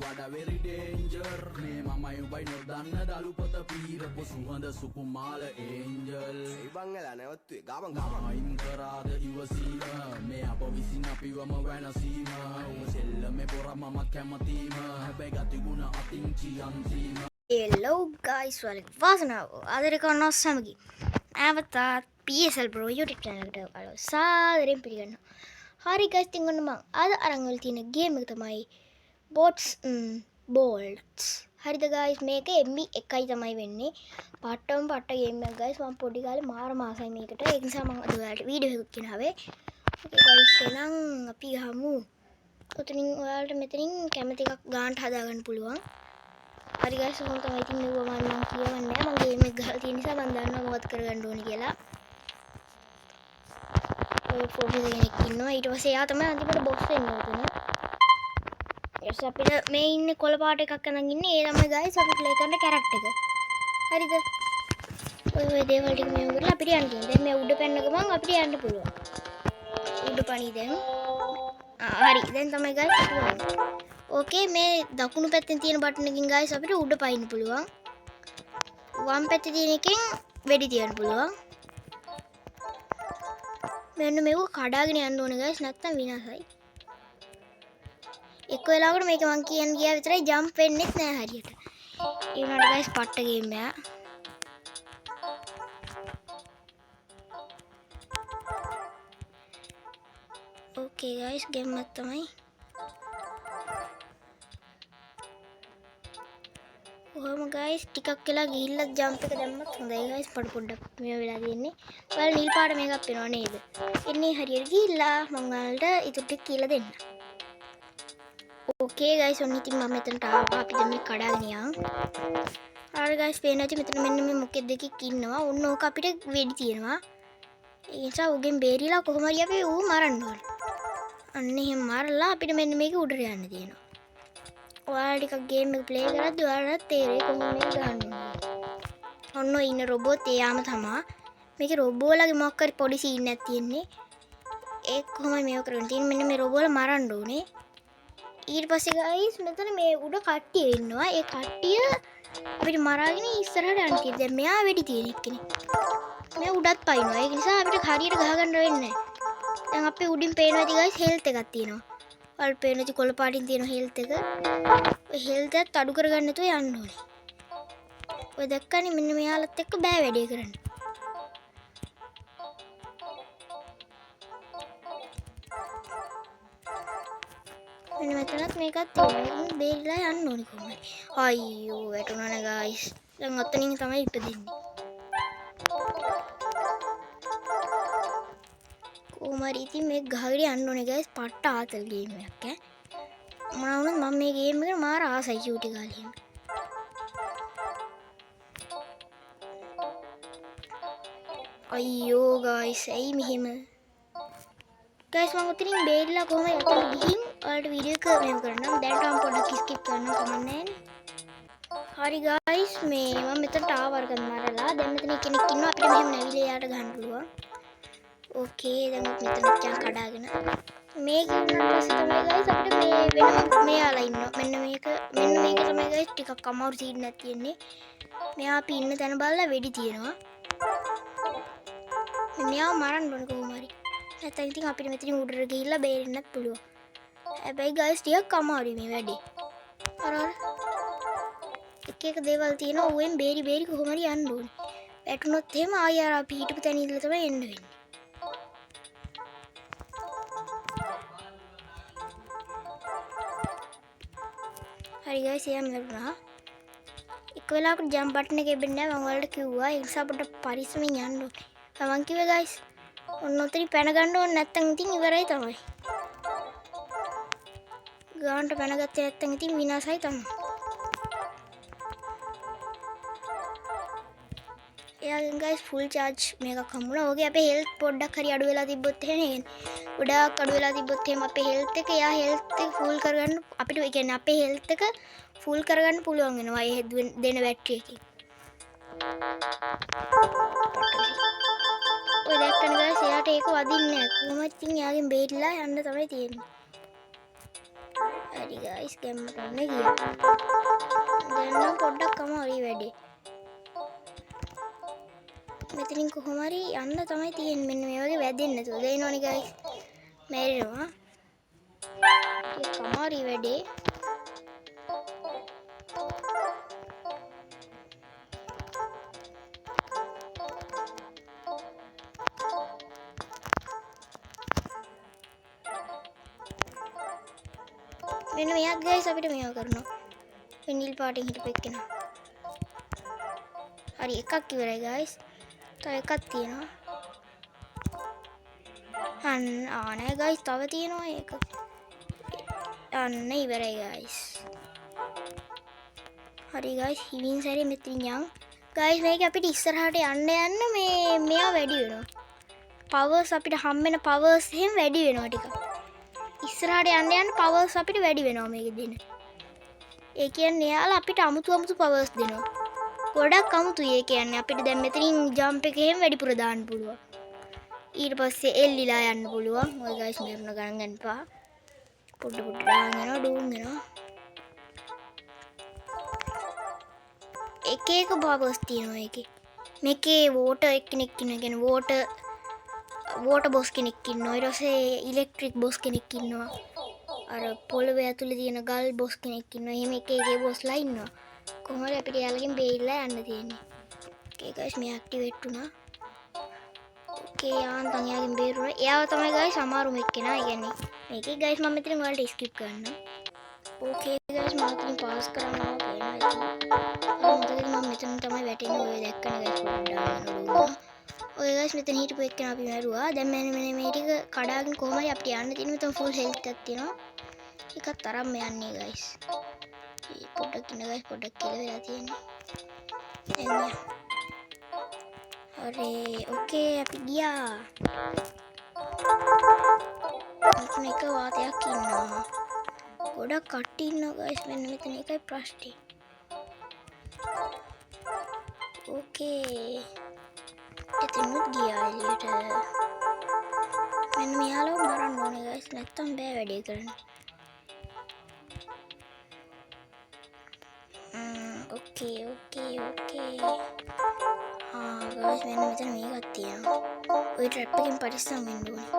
වඩා very danger මේ මමයි උඹයි නොදන්න දලු පොත පීරපු සුහඳ සුකුමාල angel ඉබංගලා නැවතුවේ ගාමන් අයින් කරාද ඉවසීම මේ අප විසින් අපිවම වෙනසීම උඹ සෙල්ලමේ පොර මම කැමතිම හැබැයි ගතිගුණ අතින් චියන්තීම Hello guys, balik wasna adere kanna samagi avatar PSL Pro YouTube channel එකට ඔයාලව සාදරයෙන් පිළිගන්නවා. හරි guys, ඉතින් ඔන්න මම අද අරන් වල තියෙන ගේම් එක තමයි bolts. හරිද guys, මේක MB 1යි තමයි වෙන්නේ. පට්ටම පට්ට ගේම් එකක් guys. මම පොඩි කාලේ මාර මාසයි මේකට. ඒ නිසා මම අද ඔයාලට වීඩියෝ එකක් ගෙනාවේ. Okay guys, එහෙනම් අපි ගහමු. ඔතනින් ඔයාලට මෙතනින් කැමති එකක් ගන්නට හදා ගන්න පුළුවන්. හරි guys, මම තමයි ඉතින් මෙව මම කියවන්නේ මම ගේම් එක ගහලා තියෙන නිසා මම දන්නවා මොකද කරගන්න ඕනේ කියලා. ඔය ප්‍රොෆෙසර් කෙනෙක් ඉන්නවා. ඊට පස්සේ එයා තමයි අන්තිමට බොස් වෙන්නේ උතන. ඊට අපිට මේ ඉන්නේ කොළ පාට එකක් අඳන් ඉන්නේ. ඒ තමයි guys අපි ප්ලේ කරන කැරක්ටර් එක. හරිද? ඔය දේවල් ටික මේව කරලා අපිට යන්න තියෙනවා. දැන් මේ උඩ පැන්න ගමන් අපිට යන්න පුළුවන්. උඩ පණි දැන්. හරි. දැන් තමයි guys ඕකේ මේ දකුණු පැත්තෙන් තියෙන බටන් එකකින් guys අපිට උඩ පයින්න පුළුවන්. වම් පැත්තේ තියෙන එකෙන් වෙඩි තියන්න පුළුවන්. මෙන්න මේක කඩාගෙන යන්න ඕනේ guys, නැත්තම් විනාසයි. එක්ක වෙලාවකට මේක මං කියන්න ගියා විතරයි ජම්ප් වෙන්නෙත් නෑ හරියට. ඒ වුණාට guys පට්ට ගේම් එක. ඕකේ guys, ගේම් එක තමයි. ඔහොම guys ටිකක් වෙලා ගිහිල්ලා ජම්ප් එක දැම්මත් හොඳයි guys. පොඩ්ඩක් මේ වෙලා තියෙන්නේ. ඔයාලා නිල් පාට මේකක් වෙනව නේද? එන්නේ හරියට ගිහිල්ලා මම ඔයාලට ඊට ටික කියලා දෙන්න. ඕකේ guys, ඔන්න ඉතින් මම මෙතනට ආවා. අපි දැන් මේ කඩාගෙන යන්. හරි guys, පේන ඇති මෙතන මෙන්න මේ මොකෙක් දෙකක් ඉන්නවා. ඔන්න ඕක අපිට වෙඩි තියෙනවා. ඒ නිසා උගෙන් බේරිලා කොහොම හරි අපි ඌ මරන්න ඕන. අන්න එහෙම මරලා අපිට මෙන්න මේක උඩට යන්න තියෙනවා. ඔයාලා ටිකක් ගේම් එක ප්ලේ කරද්දී ඔයාලට තේරෙයි කොහොමද මේක ගන්න ඕනේ. ඔන්න ඉන්න රොබෝත් එයාම තමයි. මේකේ රොබෝලගේ මොකක් හරි පොඩි සීන් එකක් තියෙන්නේ. ඒක කොහොමද මේක කරන්නේ? තියෙන්නේ මෙන්න මේ රොබෝල මරන්න ඕනේ. ඊට පස්සේ guys මෙතන මේ උඩ කට්ටිය ඉන්නවා. ඒ කට්ටිය අපිට මරාගෙන ඉස්සරහට යන්න තියෙනවා. දැන් මෙයා වෙඩි තියෙන එක්කනේ. මේ උඩත් පයින්නවා. ඒක නිසා අපිට හරියට ගහ ගන්න වෙන්නේ නැහැ. දැන් අපේ උඩින් පේනවා ඇති guys හෙල්ත් එකක් තියෙනවා. ඔයාලට පේන ඇති කොළ පාටින් තියෙන හෙල්ත් එක. ඔය හෙල්ත් එකත් අඩු කරගන්න නැතුව යන්න ඕනේ. ඔය දැක්කනේ මෙන්න මෙයාලත් එක්ක බෑ වැඩේ කරන්න. මෙන්න මෙතනත් මේකත් තියෙනවා. බේරිලා යන්න ඕනේ කොහොමද? අයියෝ වැටුණානේ guys. දැන් ඔතනින් තමයි ඉපදෙන්නේ. කොහොමද ඉතින් මේක ගහගෙන යන්න ඕනේ guys. පට්ට ආතල් ගේම් එකක් ඈ. මොනවා වුණත් මම මේ ගේම් එකට මාර ආසයි චූටි කාලේ. අයියෝ guys, ඇයි මෙහෙම? guys මම උතනින් බේරිලා කොහොමද යතන ගිහින් ඔයාලට වීඩියෝ එක මෙහෙම කරන්නම්. දැන් තාම පොඩ්ඩක් ස්කිප් කරන්න කමන්නේ නැහැ. හරි guys, මේ මම මෙතනට ආවර්ගන් මාරලා. දැන් මෙතන කෙනෙක් ඉන්නවා. අපිට මෙහෙම නැවිලා යාට ගන්න පුළුවන්. ඕකේ, දැන් මෙතන චන් කඩාගෙන මේ ගිහින් පස්සේ තමයි guys අපිට මේ වෙන මෙයාලා ඉන්නවා. මෙන්න මේක තමයි guys ටිකක් අමාරු සීන් එකක් තියෙන්නේ. මෙයා අපි ඉන්න තැන බලලා වෙඩි තියනවා. මෙයාව මරන්න ඕන කොහොම හරි. නැත්නම් ඉතින් අපිට මෙතනින් උඩට ගිහිල්ලා බේරෙන්නත් පුළුවන්. හැබැයි guys ටිකක් අමාරුයි මේ වැඩේ. අර එක දේවල් තියෙනවා. ඌෙන් බේරි කොහොම හරි යන්න ඕනේ. වැටුනොත් එහෙම ආයෙ අර අපි හිටපු තැන ඉඳලා තමයි එන්න වෙන්නේ. හරි guys, එයා මරුණා. එක වෙලාවකට ජම්ප් බටන් එක එබෙන්නේ නැහැ. මම ඔයාලට කිව්වා. ඒ නිසා අපිට පරිස්සමෙන් යන්න ඕනේ. මම කිව්වේ guys ඔන්න ඔතනින් පැන ගන්න ඕනේ. නැත්තම් ඉතින් ඉවරයි තමයි. ගානට පැනගත්තේ නැත්තම් ඉතින් විනාසයි තමයි. එයාගෙන් guys full charge මේකක් හම්බුණා. ඕකේ අපේ health පොඩ්ඩක් හරි අඩු වෙලා තිබ්බොත් එහෙම ගොඩාක් අඩු වෙලා තිබ්බොත් එහෙම අපේ health එක එයා health එක full කරගන්න අපිට ඒ කියන්නේ අපේ health එක full කරගන්න පුළුවන් වෙනවා ඒ දෙන බැටරි එකකින්. ඔය දැක්කනේ guys එයාට ඒක වදින්නේ නැහැ. කොහොමද ඉතින් එයාගෙන් බේරිලා යන්න තමයි තියෙන්නේ. හරි ගයිස් ගැම්මට ඔන්න ගියා. දැන් නම් පොඩ්ඩක් අමාරුයි වැඩේ. මෙතනින් කොහොම හරි යන්න තමයි තියෙන්නේ. මෙන්න මේ වගේ වැදෙන්නේ නැතුව. දෙනවනේ ගයිස්. මැරෙනවා. ඒක අමාරුයි වැඩේ. මෙන්න මෙයාත් ගයිස් අපිට මේවා කරනවා. නිල් පාටින් හිටපු එක්කෙනා. හරි එකක් ඉවරයි ගයිස්. තව එකක් තියෙනවා. නෑ ගයිස් තව තියෙනවා එක. අන්න ඉවරයි ගයිස්. හරි ගයිස් හිමින් සැරේ මෙතනින් යන්. ගයිස් මේක අපිට ඉස්සරහට යන්න මෙයා වැඩි වෙනවා. පවර්ස් අපිට හම් වෙන පවර්ස් එහෙම වැඩි වෙනවා ටිකක්. ඉස්සරහට යන්න පවර්ස් අපිට වැඩි වෙනවා මේක දෙන. ඒ කියන්නේ යාලා අපිට අමුතු පවර්ස් දෙනවා. ගොඩක් අමුතුයි ඒ කියන්නේ අපිට දැන් මෙතනින් ජම්ප් එක එහෙම වැඩිපුර දාන්න පුළුවන්. ඊට පස්සේ එල්ලිලා යන්න පුළුවන්. ඔය ගයිස් මෙරුණ ගණන් ගන්නපා. පොඩ දාන් යනවා ඩූන් වෙනවා. එක පවර්ස් තියෙනවා ඒකේ. මේකේ වෝටර් එක්කෙනෙක් ඉන්නවා. කියන්නේ වෝටර් බොස් කෙනෙක් ඉන්නවා. ඊට පස්සේ ඉලෙක්ට්‍රික් බොස් කෙනෙක් ඉන්නවා. අර පොළවේ ඇතුලේ තියෙන ගල් බොස් කෙනෙක් ඉන්නවා. එහෙම එක බොස්ලා ඉන්නවා. කොහොමද අපිට යාලගෙන් බේරිලා යන්න තියෙන්නේ. ඕකේ ගයිස් මේ ඇක්ටිවේට් වුණා. ඕකේ යාන්තම් යාගෙන් බේරුණා. එයාව තමයි ගයිස් අමාරුම එක්කෙනා. ඒ කියන්නේ මේකේ ගයිස් මම මෙතන ඔයාලට ස්කිප් කරන්නම්. ඕකේ ගයිස් මම මෙතන පාස් කරනවා කියලා ඉතින්. මම මෙතන තමයි වැටෙන්නේ. ඔය දැක්කනේ ගයිස් පොඩ්ඩක් ඔය ගයිස් මෙතන හිටපු එක්කෙනා අපි මැරුවා. දැන් මෙන්න මේ ටික කඩාගෙන කොහොම හරි අපිට යන්න තියෙන මෙතන ෆුල් හෙල්ත් එකක් තියෙනවා. එකක් තරම් යන්නේ ගයිස්. පොඩ්ඩක් ඉන්න ගයිස් පොඩ්ඩක් කියලා වෙලා තියෙන්නේ. දැන් හරි ඕකේ අපි ගියා. මෙතන එක වාතයක් ඉන්නවා. ගොඩක් කට්ටිය ඉන්නවා ගයිස් මෙන්න මෙතන එකයි ප්‍රශ්නේ. ඕකේ එතනත් ගියා එළියට. මෙන්න මෙයාලව මරන්න ඕනේ ගයිස් නැත්තම් බෑ වැඩේ කරන්න. ඕකේ ගයිස් මෙන්න මෙතන මේකක් තියෙනවා. ওই ට්‍රැප් එකෙන් පරිස්සම් වෙන්න ඕනේ.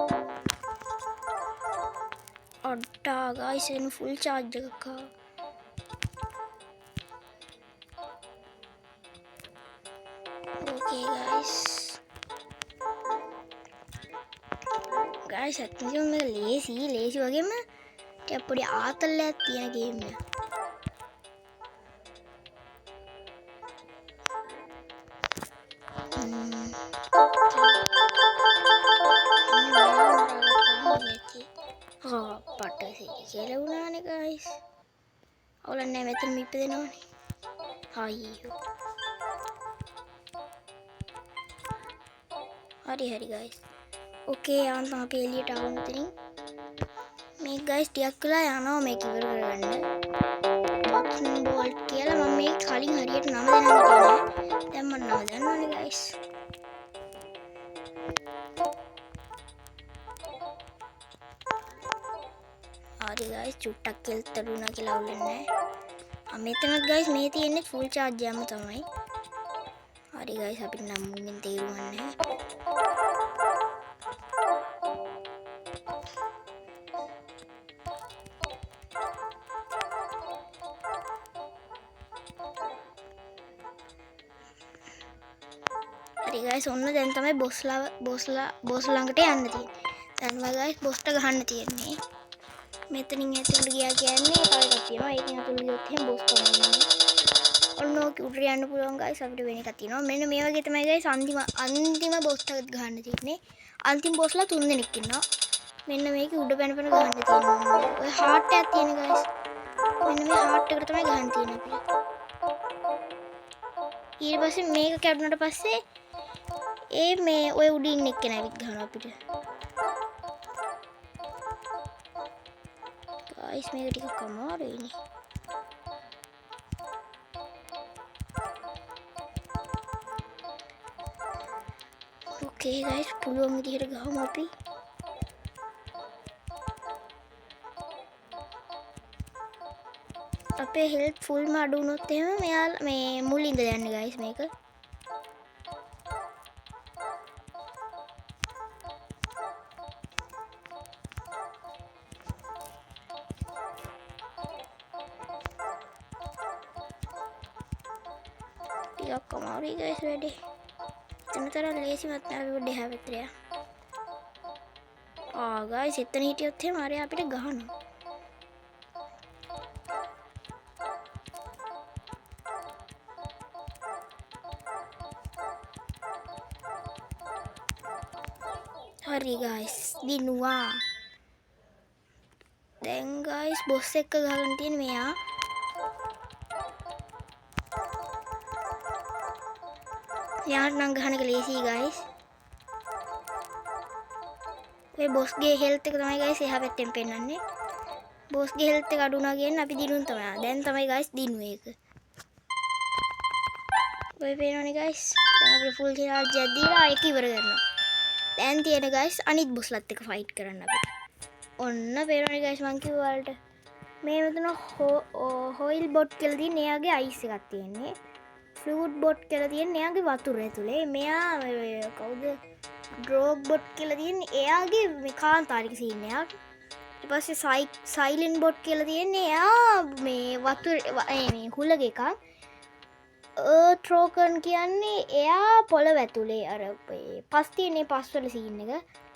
අඩ්ඩා ගයිස් එන ෆුල් චාර්ජ් එකක් ආවා. ඕකේ ගයිස් ඇත්තටම මේක ලේසි වගේම ටිකක් පොඩි ආතල්ලයක් තියෙන ගේම් එක. කියලා වුණානේ ගයිස්. අවුලක් නැහැ මෙතන ඉපදෙනවනේ. අයියෝ. හරි ගයිස්. ඕකේ යාන්තම් අපි එළියට ආවම මෙතනින්. මේ ගයිස් ටිකක් වෙලා යනවා මේක ඉවර කරගන්න. බොක්සින් බෝල්ට් කියලා මම මේ කලින් හරියට නම දෙන්න හිටියේ නෑ. දැන් මම නම දන්නවනේ ගයිස්. හරි ගයිස් චුට්ටක් කෙල්තර වුණා කියලා අවුලක් නැහැ. මෙතනත් ගයිස් මේ තියෙන්නේ ෆුල් චාර්ජ් එකම තමයි. හරි ගයිස් අපිට නම් මුලින් තේරුම් නැහැ. හරි ගයිස් ඔන්න දැන් තමයි බොස් ළඟට යන්න තියෙන්නේ. දැන් ගයිස් බොස්ට ගහන්න තියෙන්නේ. මෙතනින් ඇතුළට ගියා කියන්නේ තව එකක් තියෙනවා. ඒකෙන් ඇතුළට ගියොත් එහෙනම් බොස් තමයි. ඔන්න ඕක උඩට යන්න පුළුවන් ගයිස් අපිට වෙන එකක් තියෙනවා. මෙන්න මේ වගේ තමයි ගයිස් අන්තිම බොස් එකත් ගහන්න තියෙන්නේ. අන්තිම බොස්ලා 3 දෙනෙක් ඉන්නවා. මෙන්න මේකේ උඩ පැන ගහන්න තියෙනවා. ඔය හાર્ට් එකක් තියෙන ගයිස්. මෙන්න මේ හાર્ට් එකට තමයි ගහන්න තියෙන්නේ අපිට. ඊට පස්සේ මේක කැඩුනට පස්සේ මේ ඔය උඩින් එක්කෙනා විත් ගහනවා අපිට. ගයිස් මේක ටිකක් අමාරුයිනේ. ඕකේ ගයිස් පුළුවන් විදිහට ගහමු අපි. අපේ හෙල්ත් ෆුල්ම අඩු වුණොත් එහෙම මෙයාලා මේ මුල් ඉඳලා යන්න ගයිස් මේක. ටිකක් අමාරුයි ගයිස් වැඩේ. එතනතරම් ලේසිමත් නෑ අපි පොඩ්ඩක් එහා පැත්තට යන්න. ගයිස් එතන හිටියොත් එහෙම අරයා අපිට ගහනවා. හරි ගයිස් දිනුවා. දැන් ගයිස් බොස් එක්ක ගහගෙන තියෙන මෙයා. යාට නම් ගහන එක ලේසියි ගයිස්. ඔය බොස්ගේ හෙල්ත් එක තමයි ගයිස් එහා පැත්තෙන් පෙන්නන්නේ. බොස්ගේ හෙල්ත් එක අඩු වුණා කියන්නේ අපි දිනුන තමයි. දැන් තමයි ගයිස් දිනුවේ ඒක. ඔය පේනවනේ ගයිස්. දැන් අපිට ෆුල් චාර්ජ් එකක් දීලා ඒක ඉවර කරනවා. දැන් තියෙන ගයිස් අනිත් බොස්ලත් එක්ක ෆයිට් කරන්න අපිට. ඔන්න පේනවනේ ගයිස් මං කිව්වා වලට. මේ මෙතන හොයිල් බොට් කියලා තියෙන එයාගේ අයිස් එකක් තියෙන්නේ. ෆ්ලූට් බොට් කියලා තියෙන එයාගේ වතුර ඇතුලේ. මෙයා කවුද? ඩ්‍රෝග් බොට් කියලා තියෙන එයාගේ මේ කාන්තාරික සීන් එකක්. ඊට පස්සේ සයිලන්ට් බොට් කියලා තියෙන්නේ එයා මේ වතුර මේ හුලක එකක්. ට්‍රෝකන් කියන්නේ එයා පොළව ඇතුලේ අර පස් තියෙන්නේ පස්වල සීන් එක.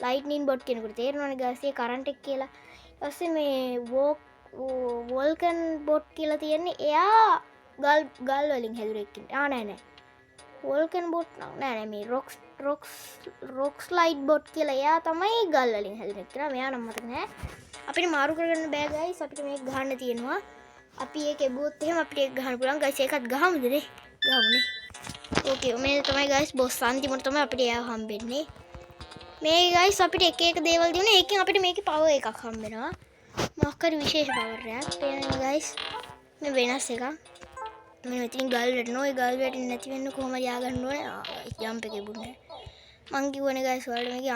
ලයිට්නින් බොට් කෙනෙකුට තේරෙනවනේ ගාස් ඒ කරන්ට් එක කියලා. ඊට පස්සේ මේ වෝල්කන් බොට් කියලා තියෙන්නේ එයා ගල් වලින් හැදුරෙක් ඉන්නේ. නෑ. වෝල්කන් බොට් නෑ මේ රොක්ස් ලයිට් බොට් කියලා එයා තමයි ගල් වලින් හැදුරෙක් කියලා. මෙයා නම් මතක නෑ. අපිට මාරු කරගන්න බෑ ගයිස්. අපිට මේක ගහන්න තියෙනවා. අපි ඒක එබුවොත් එහෙම අපිට ඒක ගහන්න පුළුවන්. ගයිස් ඒකත් ගහමුද නේ? ගහමුනේ. ඕකේ මේ තමයි ගයිස් බොස් අන්තිමට තමයි අපිට එයා හම්බෙන්නේ. මේ ගයිස් අපිට එක එක දේවල් දෙනවා. ඒකෙන් අපිට මේකේ පවර් එකක් හම්බෙනවා. මොකක් හරි විශේෂ පවර් එකක්. පේනවනේ ගයිස්. මේ වෙනස් එකක්. මේ මෙතනින් ගල් වැටෙනවා. ඒ ගල් වැටෙන්නේ නැති වෙන්න කොහොමද ය아가න්න ඕනේ? ජම්ප් එකේ බුන්නේ. මං කිව්වනේ ගයිස් ඔයාලට මේකේ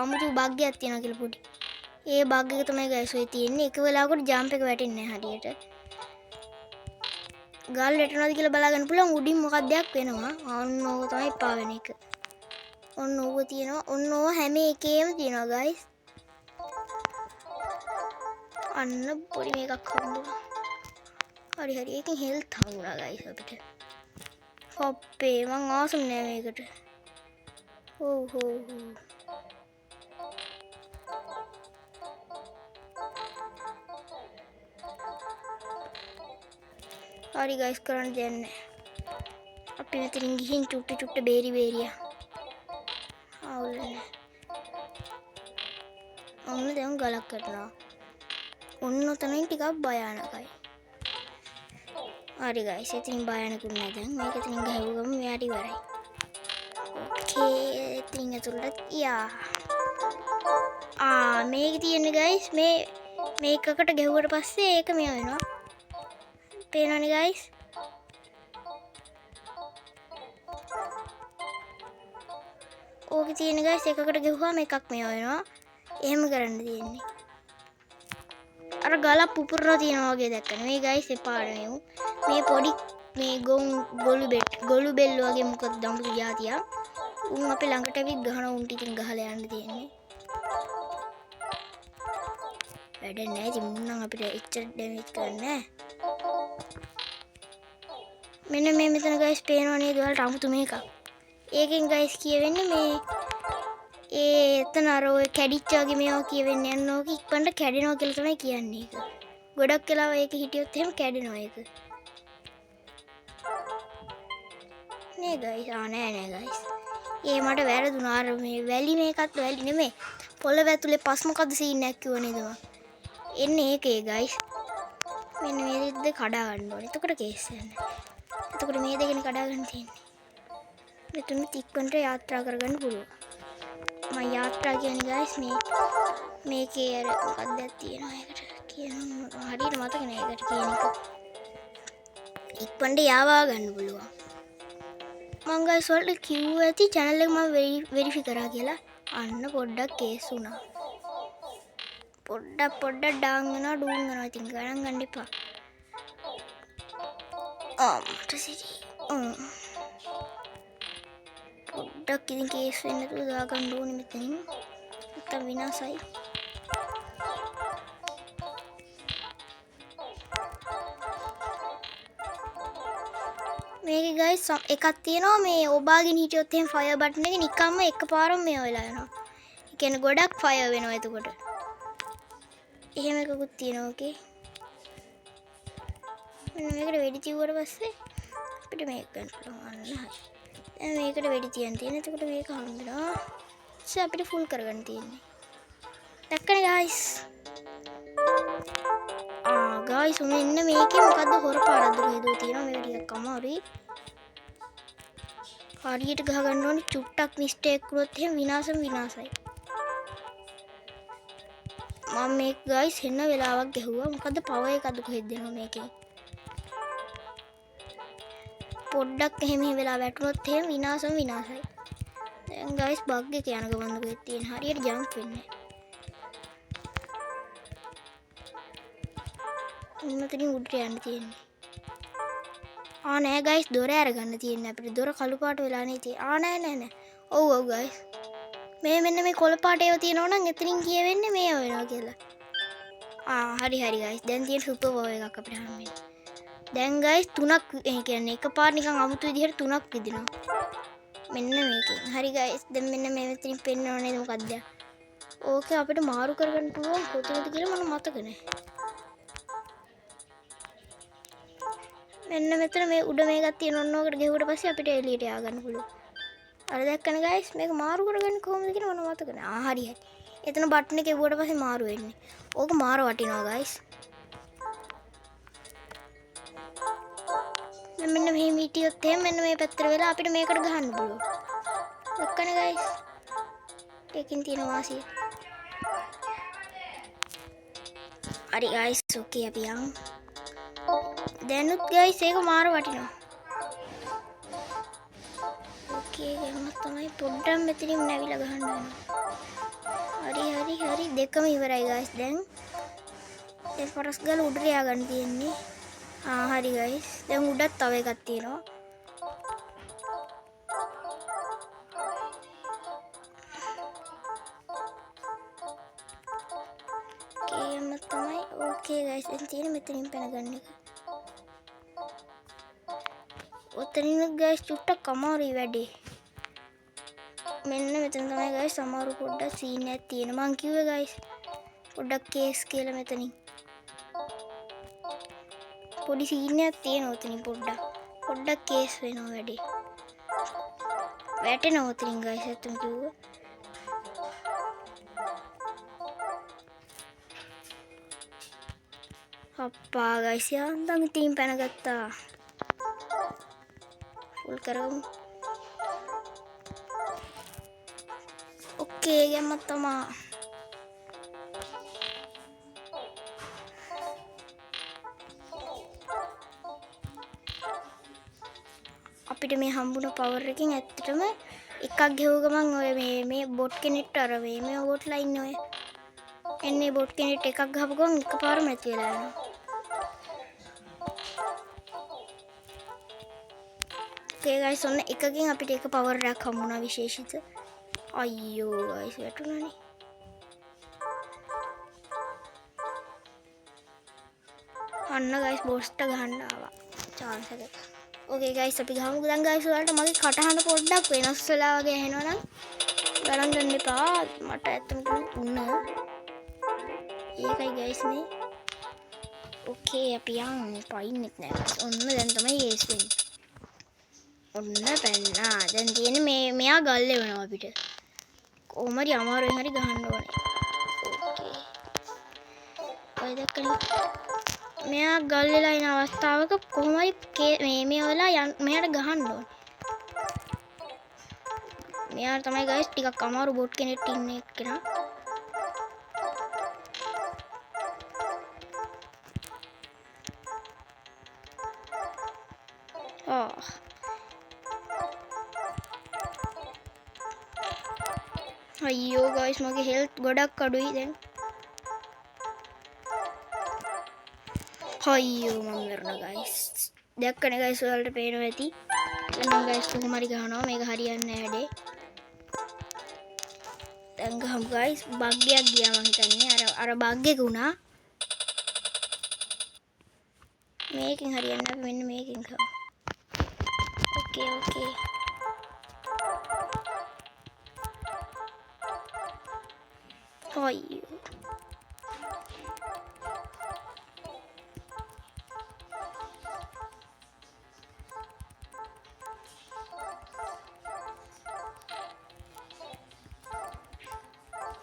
අමුතු බග් එකක් තියෙනවා කියලා පොඩි. ඒ බග් එක තමයි ගයිස් ඔය තියෙන්නේ. එක වෙලාවකට ජම්ප් එක වැටෙන්නේ නැහැ හරියට. ගල් වැටෙනවද කියලා බලාගන්න පුළුවන්. උඩින් මොකක්ද දෙයක් වෙනවා. ඔන්න ඕක තමයි පා වෙන එක. ඔන්න ඕක තියෙනවා. ඔන්න ඕක හැම එකේම තියෙනවා ගයිස්. අන්න පොඩි මේකක් හම්බුණා. හරි ඒකෙන් හෙල්ත් හම්බුණා ගයිස් අපිට. හොප්පේ මං ආසම් නෑ මේකට. හෝ හරි ගයිස් කරන්න දෙයක් නෑ. අපි මෙතනින් ගිහින් චුට්ට බේරියා. අවුල නෑ. ඔන්න දැන් ගලක් කරනවා. ඔන්න තමයි ටිකක් භයානකයි. හරි ගයිස් එතනින් භයානකුත් නෑ දැන්. මේක එතනින් ගහුවම මෙයාට ඉවරයි. ඕකේ එතනින් ඇතුළට මේක තියෙන්නේ ගයිස් මේ එකකට ගැහුවට පස්සේ ඒක මෙයා වෙනවා. පේනවනේ ගයිස්. ඕකේ තියෙන ගයිස් එකකට ගැහුවාම එකක් මෙයා වෙනවා. එහෙම කරන්න තියෙන්නේ. අර ගල පුපුරලා තියෙනවා වගේ දැක්කනේ. මේ ගයිස් එපාර මේ පොඩි මේ ගොළු බෙල්ල වගේ මොකද දඹු જાතියක්. උන් අපේ ළඟට ඇවිත් ගහන උන් ටිකෙන් ගහලා යන්න තියෙන්නේ. වැඩ නැහැ ඉතින් මුන් නම් අපිට එච්චර ඩැමේජ් කරන්නේ නැහැ. මෙන්න මේ මෙතන ගයිස් පේනවා නේද ඔයාලට අමුතු මේකක්. ඒකෙන් ගයිස් කියවෙන්නේ මේ එතන අර ඔය කැඩිච්ච වගේ මේවා කියවෙන්නේ යන ඕක ඉක්මනට කැඩෙනවා කියලා තමයි කියන්නේ ඒක. ගොඩක් වෙලාව ඒක හිටියොත් එහෙම කැඩෙනවා ඒක. නේ ගයිස් නෑ ගයිස්. ඒ මට වැරදුනා අර මේ වැලි මේකත් වැලි නෙමෙයි. පොළව ඇතුලේ පස් මොකද්ද සීන් එකක් කිව්ව නේද මම. එන්නේ ඒකේ ගයිස්. මෙන්න මේ දෙක කඩා ගන්න ඕනේ. එතකොට කේස් යන්නේ. එතකොට මේ දෙකනේ කඩා ගන්න තියෙන්නේ. මෙතුන් ඉක්මනට යාත්‍රා කරගන්න පුළුවන්. මම යාත්‍රා කියන්නේ ගයිස් මේකේ අර මොකක්ද තියෙනවා ඒකට කියනවා හරියට මතක නෑ ඒකට කියන එක. ඉක්මනට යාවා ගන්න පුළුවන්. මං ගයිස් වලට කිව්වා ඇති channel එක මම වෙරිෆයි කරා කියලා. අන්න පොඩ්ඩක් කේස් වුණා. පොඩ්ඩක් ඩාන් වෙනවා ඩූන් වෙනවා. ඉතින් ගණන් ගන්න එපා. මට සිටි පොඩ්ඩක් ඉතින් කේස් වෙන්න නැතුව දාගන්න ඕනේ මෙතනින්. නැත්තම් විනාසයි. මේකේ ගයිස් එකක් තියෙනවා මේ ඔබාගෙන හිටියොත් එහෙම ෆයර් බටන් එක නිකම්ම එකපාරම මේ වෙලා යනවා. ඒ කියන්නේ ගොඩක් ෆයර් වෙනවා එතකොට. එහෙම එකකුත් තියෙනවා ඕකේ. මෙන්න මේකට වෙඩි තියුවට පස්සේ අපිට මේක ගන්න පුළුවන්. දැන් මේකට වෙඩි තියන් තියෙන. එතකොට මේක හම්බෙනවා. ඊට අපිට ෆුල් කරගන්න තියෙන්නේ. දැක්කනේ ගයිස්. ගයිස් මෙන්න මේකේ මොකද්ද හොර පාරක්ද කොහෙද තියෙනවා මේක ටිකක් අමාරුයි. හරියට ගහ ගන්න ඕනේ චුට්ටක් මිස්ටේක් වුණොත් එහෙම විනාසයි. මම මේක ගයිස් හෙන්න වෙලාවක් ගැහුවා. මොකද්ද පවර් එකක්ද කොහෙද දෙනවා මේකේ. පොඩ්ඩක් එහෙම වෙලා වැටුනොත් එහෙම විනාසයි. දැන් ගයිස් බග් එක යන ගමන් කොහෙද තියෙන හරියට ජම්ප් වෙන්නේ. මෙතනින් උඩට යන්න තියෙන්නේ. නෑ ගයිස් දොර අරගන්න තියෙන්නේ අපිට. දොර කළු පාට වෙලා නේ තියෙන්නේ. නෑ. ඔව් ගයිස්. මෙන්න මේ කොළ පාට ඒවා තියෙනවා නම් එතනින් කියවෙන්නේ මේ වෙනවා කියලා. හරි ගයිස්. දැන් තියෙන සුපර් පවර් එකක් අපිට හම්බෙන්නේ. දැන් ගයිස් තුනක් ඒ කියන්නේ එකපාර නිකන් අමුතු විදිහට තුනක් විදිනවා. මෙන්න මේකෙන්. හරි ගයිස්. දැන් මෙන්න මේ මෙතනින් පෙන්නව නේද මොකද්ද? ඕකේ අපිට මාරු කරගන්න පුළුවන් කොතනද කියලා මම මතක නෑ. මෙන්න මෙතන මේ උඩ මේකක් තියෙන ඕනෝකට ගෙවුවට පස්සේ අපිට එළියට යා ගන්න පුළුවන්. අර දැක්කනේ ගයිස් මේක මාරු කරගන්නේ කොහොමද කියලා මම මතක නෑ. හරි. එතන බටන් එක ගෙවුවට පස්සේ මාරු වෙන්නේ. ඕක මාර වටිනවා ගයිස්. මෙන්න මේ මීටියොත් එහෙම මෙන්න මේ පැත්තට වෙලා අපිට මේකට ගහන්න පුළුවන්. දැක්කනේ ගයිස්. ඒකෙන් තියෙන වාසිය. හරි ගයිස් ඕකේ අපි යමු. දැනුත් ගයිස් ඒක මාර වටිනවා. ඕකේ ගමන් තමයි පොඩ්ඩක් මෙතනින් නැවිලා ගහන්න ඕනේ. හරි දෙකම ඉවරයි ගයිස්. දැන් පරස් ගාලා උඩට යා ගන්න තියෙන්නේ. හරි ගයිස්. දැන් උඩත් තව එකක් තියෙනවා. ඕකේ ගයිස් දැන් තියෙන මෙතනින් පැන ගන්න එක. ඔතනින් ගයිස් චුට්ටක් අමාරුයි වැඩේ. මෙන්න මෙතන තමයි ගයිස් අමාරු පොඩ්ඩක් සීන් එකක් තියෙන. මං කිව්වේ ගයිස් පොඩ්ඩක් කේස් කියලා මෙතනින්. පොඩි සීන් එකක් තියෙනවා ඔතනින් පොඩ්ඩක් කේස් වෙනවා වැඩේ. වැටෙනවා ඔතනින් ගයිස් ඇත්තම කිව්වා. අප්පා ගයිස් යන්තම් ඉතින් පැනගත්තා. ෆුල් කරමු. ඕකේ ගමන් තමයි. අපිට මේ හම්බුන පවර් එකෙන් ඇත්තටම එකක් ගෙව ගමන් ඔය මේ බොට් කෙනෙක්ට අර මේ බොට්ලා ඉන්නේ ඔය. එන්නේ බොට් කෙනෙක්ට එකක් ගහපු ගමන් එකපාරම නැති වෙලා යනවා. Okay guys ඔන්න එකකින් අපිට එක පවර් එකක් හම්බුණා විශේෂිත. අයියෝ guys වැටුණානේ. අන්න guys බෝස්ට ගහන්න ආවා. chance එක. Okay guys අපි ගහමුකෝ දැන් guys ඔයාලට මගේ කටහඬ පොඩ්ඩක් වෙනස් වෙලා වගේ ඇහෙනවා නම් ගණන් ගන්න එපා. මට ඇත්තම තුන්නා. ඒකයි guys මේ. Okay අපි යන් පයින්නෙත් නෑ. ඔන්න දැන් තමයි ඒස් වෙන්නේ. ඔන්න පැන්නා. දැන් තියෙන්නේ මෙයා ගල් එවනවා අපිට. කොහොම හරි අමාරුවෙන් හරි ගහන්න ඕනේ. ඕකේ. ඔය දැක්කනේ. මෙයා ගල් වෙලා ඉන අවස්ථාවක කොහොම හරි මේ වෙලා මෙයාට ගහන්න ඕනේ. මෙයා තමයි guys ටිකක් අමාරු බොට් කෙනෙක් ඉන්නේ එක්කෙනා. අයියෝ guys මගේ හෙල්ත් ගොඩක් අඩුයි දැන්. අයියෝ මම මරනවා guys. දැක්කනේ ගයිස් ඔයාලට පේනවා ඇති. මම ගයිස් කොහොම හරි ගහනවා මේක හරියන්නේ නැහැ වැඩේ. දැන් ගහමු ගයිස් බග් එකක් ගියා මම හිතන්නේ අර බග් එක උනා. මේකෙන් හරියන්නේ නැහැ මෙන්න මේකෙන් ගහමු. ඕකේ. අයියෝ.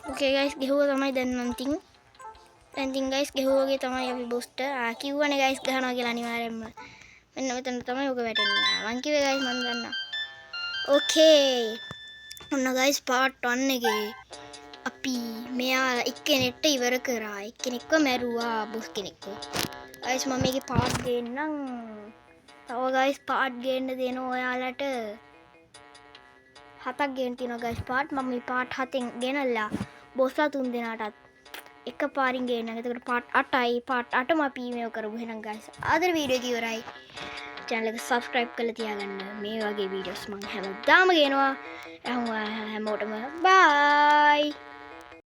Okay guys, ගෙහුවා තමයි දැන් නම් තින්. දැන් තින් guys ගෙහුවාගේ තමයි අපි බූස්ටර්. කිව්වනේ guys ගහනවා කියලා අනිවාර්යෙන්ම. මෙන්න මෙතන තමයි ඔක වැටෙන්නේ. මං කිව්වේ guys මං දන්නා. Okay. ඔන්න guys part 1 එකේ අපි මෙයා එක්කෙනෙක්ට ඉවර කරා. එක්කෙනෙක්ව මැරුවා බොස් කෙනෙක්ව. guys මම මේකේ part ගේන්නම්. තව guys part ගේන්න දෙනවා ඔයාලට. 7ක් ගේන්න තියෙනවා guys part. මම මේ part 7න් ගෙනල්ලා බොස්ලා 3 දෙනාටත් එක පාරින් ගේන්න. එතකොට part 8යි part 8ම අපි මේව කරමු එහෙනම් guys. ආදර වීඩියෝ එක ඉවරයි. channel එක subscribe කරලා තියාගන්න. මේ වගේ videos මම හැමදාම ගේනවා. හැමෝටම bye.